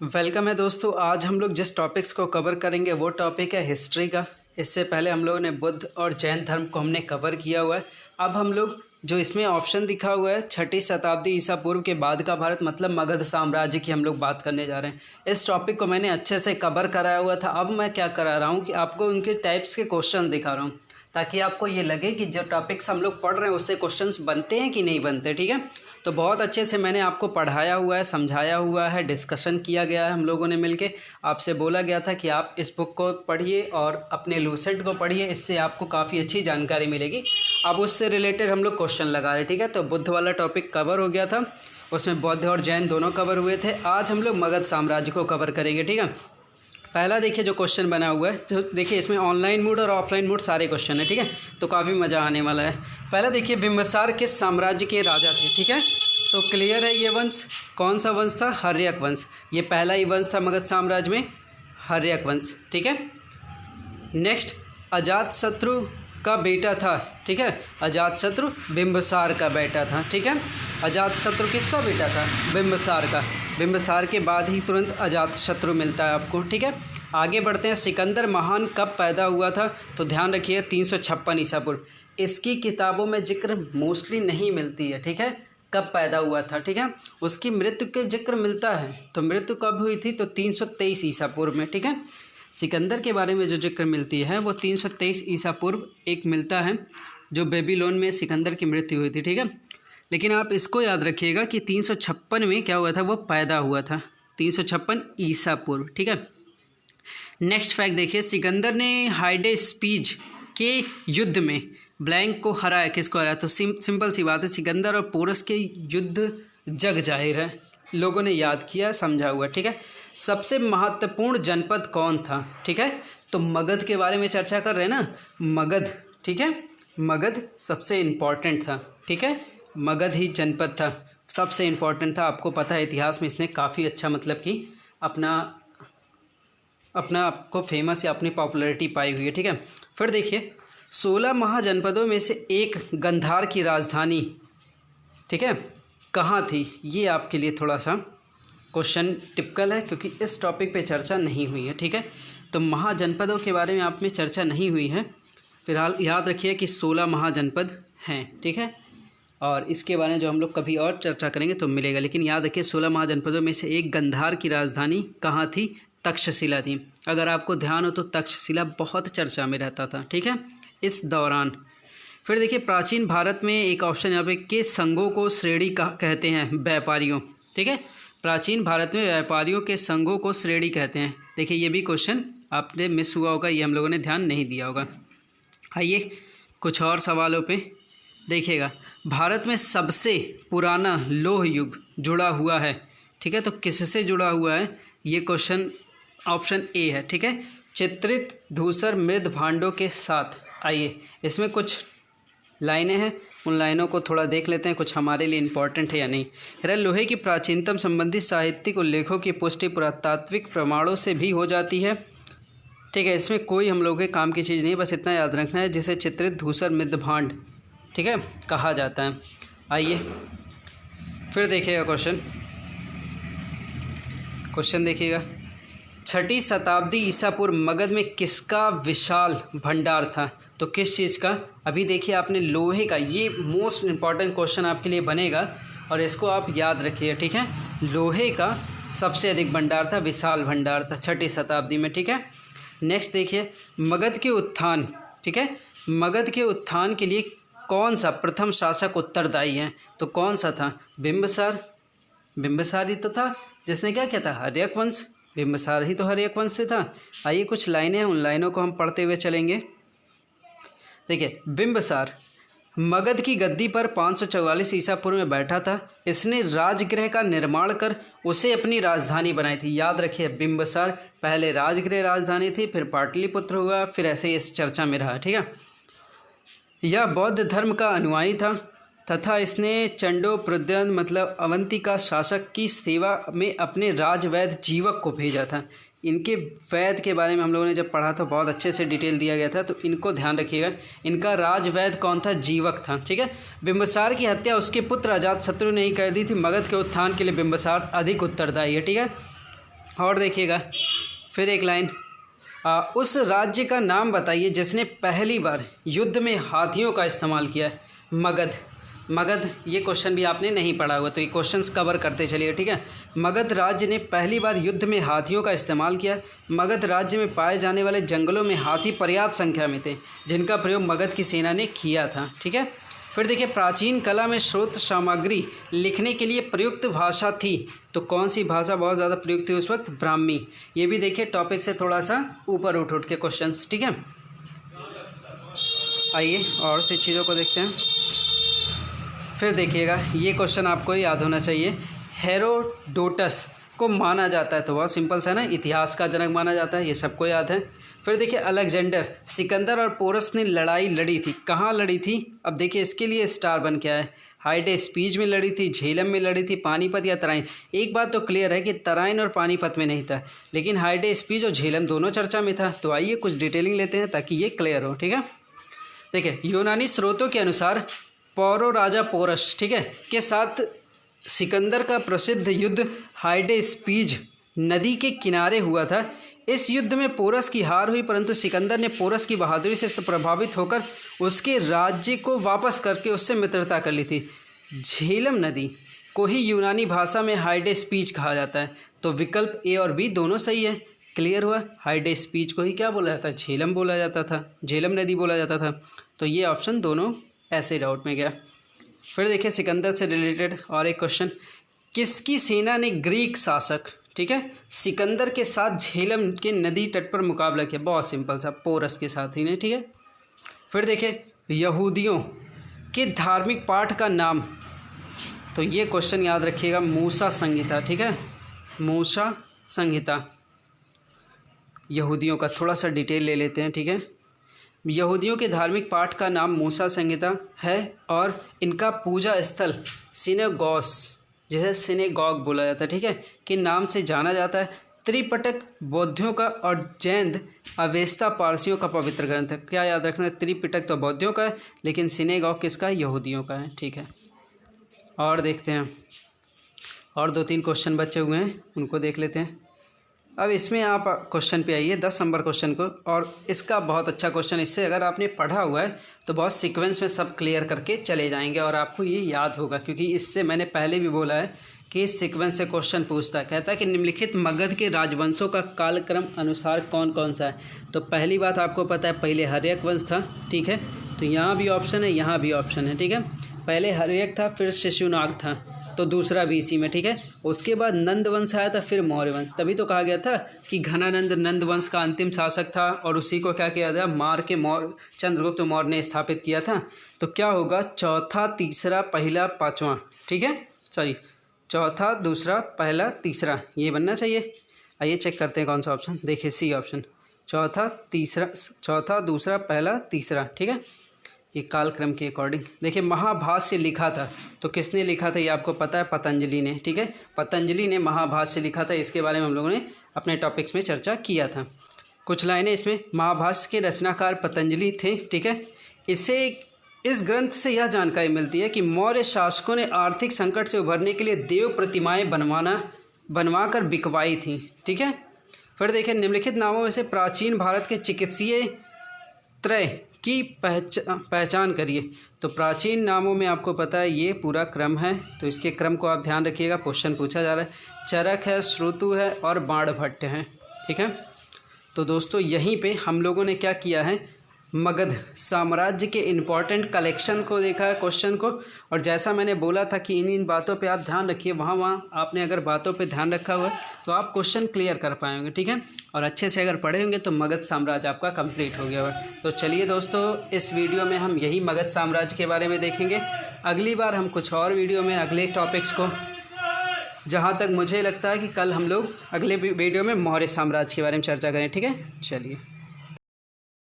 Welcome है दोस्तों। आज हम लोग जिस टॉपिक्स को कवर करेंगे वो टॉपिक है हिस्ट्री का। इससे पहले हम लोगों ने बुद्ध और जैन धर्म को हमने कवर किया हुआ है। अब हम लोग जो इसमें ऑप्शन दिखा हुआ है 6ठी शताब्दी ईसा पूर्व के बाद का भारत मतलब मगध साम्राज्य की हम लोग बात करने जा रहे हैं। इस टॉपिक को मैंने अच्छे से कवर कराया हुआ था। अब मैं क्या करा रहा हूँ कि आपको उनके टाइप्स के क्वेश्चन दिखा रहा हूँ ताकि आपको ये लगे कि जो टॉपिक्स हम लोग पढ़ रहे हैं उससे क्वेश्चंस बनते हैं कि नहीं बनते। ठीक है, तो बहुत अच्छे से मैंने आपको पढ़ाया हुआ है, समझाया हुआ है, डिस्कशन किया गया है। हम लोगों ने मिलके आपसे बोला गया था कि आप इस बुक को पढ़िए और अपने लूसेंट को पढ़िए, इससे आपको काफ़ी अच्छी जानकारी मिलेगी। अब उससे रिलेटेड हम लोग क्वेश्चन लगा रहे हैं। ठीक है, तो बुद्ध वाला टॉपिक कवर हो गया था, उसमें बौद्ध और जैन दोनों कवर हुए थे। आज हम लोग मगध साम्राज्य को कवर करेंगे। ठीक है, पहला देखिए जो क्वेश्चन बना हुआ है, तो देखिए इसमें ऑनलाइन मोड और ऑफलाइन मोड सारे क्वेश्चन है। ठीक है, तो काफ़ी मज़ा आने वाला है। पहला देखिए बिंबिसार किस साम्राज्य के राजा थे। ठीक है, तो क्लियर है ये वंश कौन सा वंश था? हर्यक वंश। ये पहला ही वंश था मगध साम्राज्य में, हर्यक वंश। ठीक है, नेक्स्ट अजातशत्रु का बेटा था। ठीक है, अजातशत्रु बिंबिसार का बेटा था। ठीक है, अजातशत्रु किसका बेटा था? बिंबिसार का। बिंबिसार के बाद ही तुरंत अजातशत्रु मिलता है आपको। ठीक है, आगे बढ़ते हैं। सिकंदर महान कब पैदा हुआ था? तो ध्यान रखिए 356 ईसा पूर्व। इसकी किताबों में जिक्र मोस्टली नहीं मिलती है। ठीक है, कब पैदा हुआ था। ठीक है, उसकी मृत्यु के जिक्र मिलता है, तो मृत्यु कब हुई थी? तो 323 ईसा पूर्व में। ठीक है, सिकंदर के बारे में जो जिक्र मिलती है वो 323 ईसा पूर्व एक मिलता है, जो बेबीलोन में सिकंदर की मृत्यु हुई थी। ठीक है, लेकिन आप इसको याद रखिएगा कि 356 में क्या हुआ था? वो पैदा हुआ था 356 ईसा पूर्व। ठीक है, नेक्स्ट फैक्ट देखिए, सिकंदर ने हाइडेस्पीज के युद्ध में ब्लैंक को हराया। किसको हराया? तो सिंपल सी बात है, सिकंदर और पोरस के युद्ध जग जाहिर है, लोगों ने याद किया, समझा हुआ। ठीक है, सबसे महत्वपूर्ण जनपद कौन था? ठीक है, तो मगध के बारे में चर्चा कर रहे हैं ना, मगध। ठीक है, मगध सबसे इम्पॉर्टेंट था। ठीक है, मगध ही जनपद था, सबसे इम्पॉर्टेंट था। आपको पता है इतिहास में इसने काफ़ी अच्छा मतलब कि अपना आपको फेमस या अपनी पॉपुलैरिटी पाई हुई है। ठीक है, फिर देखिए 16 महाजनपदों में से एक गंधार की राजधानी, ठीक है, कहाँ थी? ये आपके लिए थोड़ा सा क्वेश्चन टिपिकल है क्योंकि इस टॉपिक पे चर्चा नहीं हुई है। ठीक है, तो महाजनपदों के बारे में आप में चर्चा नहीं हुई है। फिलहाल याद रखिए कि 16 महाजनपद हैं। ठीक है, और इसके बारे में जो हम लोग कभी और चर्चा करेंगे तो मिलेगा, लेकिन याद रखिए 16 महाजनपदों में से एक गंधार की राजधानी कहाँ थी? तक्षशिला थी। अगर आपको ध्यान हो तो तक्षशिला बहुत चर्चा में रहता था। ठीक है, इस दौरान। फिर देखिए प्राचीन भारत में एक ऑप्शन यहाँ पे, किस संघों को श्रेणी कहते हैं? व्यापारियों। ठीक है, प्राचीन भारत में व्यापारियों के संघों को श्रेणी कहते हैं। देखिए ये भी क्वेश्चन आपने मिस हुआ होगा, ये हम लोगों ने ध्यान नहीं दिया होगा। आइए कुछ और सवालों पे देखिएगा। भारत में सबसे पुराना लोह युग जुड़ा हुआ है। ठीक है, तो किससे जुड़ा हुआ है? ये क्वेश्चन ऑप्शन ए है। ठीक है, चित्रित धूसर मृद भांडों के साथ। आइए इसमें कुछ लाइनें हैं, उन लाइनों को थोड़ा देख लेते हैं, कुछ हमारे लिए इम्पॉर्टेंट है या नहीं। लोहे की प्राचीनतम संबंधित साहित्यिक उल्लेखों की पुष्टि पुरातात्विक प्रमाणों से भी हो जाती है। ठीक है, इसमें कोई हम लोगों के काम की चीज़ नहीं है, बस इतना याद रखना है, जिसे चित्रित धूसर मृद भांड, ठीक है, कहा जाता है। आइए फिर देखिएगा क्वेश्चन देखिएगा। 6ठी शताब्दी ईसा पूर्व मगध में किसका विशाल भंडार था? तो किस चीज़ का? अभी देखिए आपने लोहे का, ये मोस्ट इम्पॉर्टेंट क्वेश्चन आपके लिए बनेगा और इसको आप याद रखिए। ठीक है, लोहे का सबसे अधिक भंडार था, विशाल भंडार था 6ठी शताब्दी में। ठीक है, नेक्स्ट देखिए मगध के उत्थान। ठीक है, मगध के उत्थान के लिए कौन सा प्रथम शासक उत्तरदायी है? तो कौन सा था? बिंबिसार। बिंबिसार ही तो था जिसने क्या किया था? हर्यक वंश। बिंबिसार ही तो हर्यक वंश से था। आइए कुछ लाइनें हैं, उन लाइनों को हम पढ़ते हुए चलेंगे। देखिए बिंबिसार मगध की गद्दी पर 544 ईसा पूर्व में बैठा था। इसने राजगृह का निर्माण कर उसे अपनी राजधानी बनाई थी। याद रखिए बिंबिसार पहले राजगृह राजधानी थी, फिर पाटलिपुत्र हुआ, फिर ऐसे इस चर्चा में रहा। ठीक है, यह बौद्ध धर्म का अनुयायी था तथा इसने चंडोप्रद्यन मतलब अवंतिका शासक की सेवा में अपने राजवैद्य जीवक को भेजा था। इनके वैद्य के बारे में हम लोगों ने जब पढ़ा तो बहुत अच्छे से डिटेल दिया गया था, तो इनको ध्यान रखिएगा। इनका राजवैद्य कौन था? जीवक था। ठीक है, बिंबिसार की हत्या उसके पुत्र अजातशत्रु ने ही कर दी थी। मगध के उत्थान के लिए बिंबिसार अधिक उत्तरदायी है। ठीक है, और देखिएगा फिर एक लाइन, उस राज्य का नाम बताइए जिसने पहली बार युद्ध में हाथियों का इस्तेमाल किया है। मगध। मगध ये क्वेश्चन भी आपने नहीं पढ़ा हुआ, तो ये क्वेश्चंस कवर करते चलिए, ठीक है। मगध राज्य ने पहली बार युद्ध में हाथियों का इस्तेमाल किया। मगध राज्य में पाए जाने वाले जंगलों में हाथी पर्याप्त संख्या में थे, जिनका प्रयोग मगध की सेना ने किया था, ठीक है। फिर देखिए, प्राचीन कला में स्रोत सामग्री लिखने के लिए प्रयुक्त भाषा थी, तो कौन सी भाषा बहुत ज़्यादा प्रयुक्त थी उस वक्त? ब्राह्मी। ये भी देखिए टॉपिक से थोड़ा सा ऊपर उठ के क्वेश्चंस, ठीक है। आइए और सी चीज़ों को देखते हैं। फिर देखिएगा, ये क्वेश्चन आपको याद होना चाहिए। हेरोडोटस को माना जाता है, तो बहुत सिंपल सा ना, इतिहास का जनक माना जाता है, ये सबको याद है। फिर देखिए, अलेक्जेंडर, सिकंदर और पोरस ने लड़ाई लड़ी थी, कहाँ लड़ी थी? अब देखिए इसके लिए स्टार बन के आया है। हाइडेस्पीज में लड़ी थी, झेलम में लड़ी थी, पानीपत या तराइन। एक बात तो क्लियर है कि तराइन और पानीपत में नहीं था, लेकिन हाइडेस्पीज और झेलम दोनों चर्चा में था। तो आइए कुछ डिटेलिंग लेते हैं ताकि ये क्लियर हो, ठीक है। देखिए, यूनानी स्रोतों के अनुसार पौरव राजा पोरस, ठीक है, के साथ सिकंदर का प्रसिद्ध युद्ध हाइडेस्पीज नदी के किनारे हुआ था। इस युद्ध में पोरस की हार हुई, परंतु सिकंदर ने पोरस की बहादुरी से प्रभावित होकर उसके राज्य को वापस करके उससे मित्रता कर ली थी। झेलम नदी को ही यूनानी भाषा में हाइडेस्पीज कहा जाता है, तो विकल्प ए और बी दोनों सही है। क्लियर हुआ? हाइडेस्पीज को ही क्या बोला जाता है? झेलम बोला जाता था, झेलम नदी बोला जाता था। तो ये ऑप्शन दोनों ऐसे डाउट में गया। फिर देखिए, सिकंदर से रिलेटेड और एक क्वेश्चन, किसकी सेना ने ग्रीक शासक, ठीक है, सिकंदर के साथ झेलम के नदी तट पर मुकाबला किया? बहुत सिंपल सा, पोरस के साथ ही ने, ठीक है। फिर देखिए, यहूदियों के धार्मिक पाठ का नाम, तो ये क्वेश्चन याद रखिएगा, मूसा संहिता, ठीक है, मूसा संहिता। यहूदियों का थोड़ा सा डिटेल ले लेते हैं, ठीक है। यहूदियों के धार्मिक पाठ का नाम मूसा संहिता है और इनका पूजा स्थल सिनेगॉस, जिसे सिनेगॉग बोला जाता है, ठीक है, के नाम से जाना जाता है। त्रिपिटक बौद्धों का और जैन अवेस्ता पारसियों का पवित्र ग्रंथ है। क्या याद रखना है? त्रिपिटक तो बौद्धों का है, लेकिन सिनेगॉग किसका है? यहूदियों का है, ठीक है। और देखते हैं, और 2-3 क्वेश्चन बचे हुए हैं, उनको देख लेते हैं। अब इसमें आप क्वेश्चन पे आइए, 10 नंबर क्वेश्चन को, और इसका बहुत अच्छा क्वेश्चन, इससे अगर आपने पढ़ा हुआ है तो बहुत सीक्वेंस में सब क्लियर करके चले जाएंगे और आपको ये याद होगा, क्योंकि इससे मैंने पहले भी बोला है कि इस सीक्वेंस से क्वेश्चन पूछता है। कहता है कि निम्नलिखित मगध के राजवंशों का कालक्रम अनुसार कौन कौन सा है? तो पहली बात आपको पता है, पहले हर्यक वंश था, ठीक है, तो यहाँ भी ऑप्शन है, यहाँ भी ऑप्शन है, ठीक है। पहले हर्यक था, फिर शिशुनाग था, तो दूसरा भी इसी में, ठीक है। उसके बाद नंद वंश आया था, फिर मौर्य वंश। तभी तो कहा गया था कि घनानंद नंद वंश का अंतिम शासक था और उसी को क्या किया था? मार के चंद्रगुप्त मौर्य ने स्थापित किया था। तो क्या होगा? चौथा, तीसरा, पहला, पाँचवा, ठीक है, सॉरी, चौथा, दूसरा, पहला, तीसरा, ये बनना चाहिए। आइए चेक करते हैं कौन सा ऑप्शन। देखिए सी ऑप्शन, चौथा, दूसरा, पहला, तीसरा, ठीक है, ये कालक्रम के अकॉर्डिंग। देखिए, महाभाष्य लिखा था, तो किसने लिखा था ये आपको पता है? पतंजलि ने, ठीक है, पतंजलि ने महाभाष्य लिखा था। इसके बारे में हम लोगों ने अपने टॉपिक्स में चर्चा किया था। कुछ लाइनें इसमें, महाभाष्य के रचनाकार पतंजलि थे, ठीक है। इस ग्रंथ से यह जानकारी मिलती है कि मौर्य शासकों ने आर्थिक संकट से उभरने के लिए देव प्रतिमाएँ बनवाकर बिकवाई थी, ठीक है। फिर देखिए, निम्नलिखित नामों में से प्राचीन भारत के चिकित्सीय त्रय की पहचान करिए। तो प्राचीन नामों में आपको पता है ये पूरा क्रम है, तो इसके क्रम को आप ध्यान रखिएगा, क्वेश्चन पूछा जा रहा है। चरक है, श्रुतु है और बाणभट्ट है, ठीक है। तो दोस्तों, यहीं पे हम लोगों ने क्या किया है? मगध साम्राज्य के इम्पॉर्टेंट कलेक्शन को देखा है, क्वेश्चन को, और जैसा मैंने बोला था कि इन बातों पे आप ध्यान रखिए, वहाँ आपने अगर बातों पे ध्यान रखा हुआ है तो आप क्वेश्चन क्लियर कर पाएंगे, ठीक है। और अच्छे से अगर पढ़े होंगे तो मगध साम्राज्य आपका कंप्लीट हो गया होगा। तो चलिए दोस्तों, इस वीडियो में हम यही मगध साम्राज्य के बारे में देखेंगे। अगली बार हम कुछ और वीडियो में अगले टॉपिक्स को, जहाँ तक मुझे लगता है कि कल हम लोग अगले वीडियो में मौर्य साम्राज्य के बारे में चर्चा करें, ठीक है। चलिए।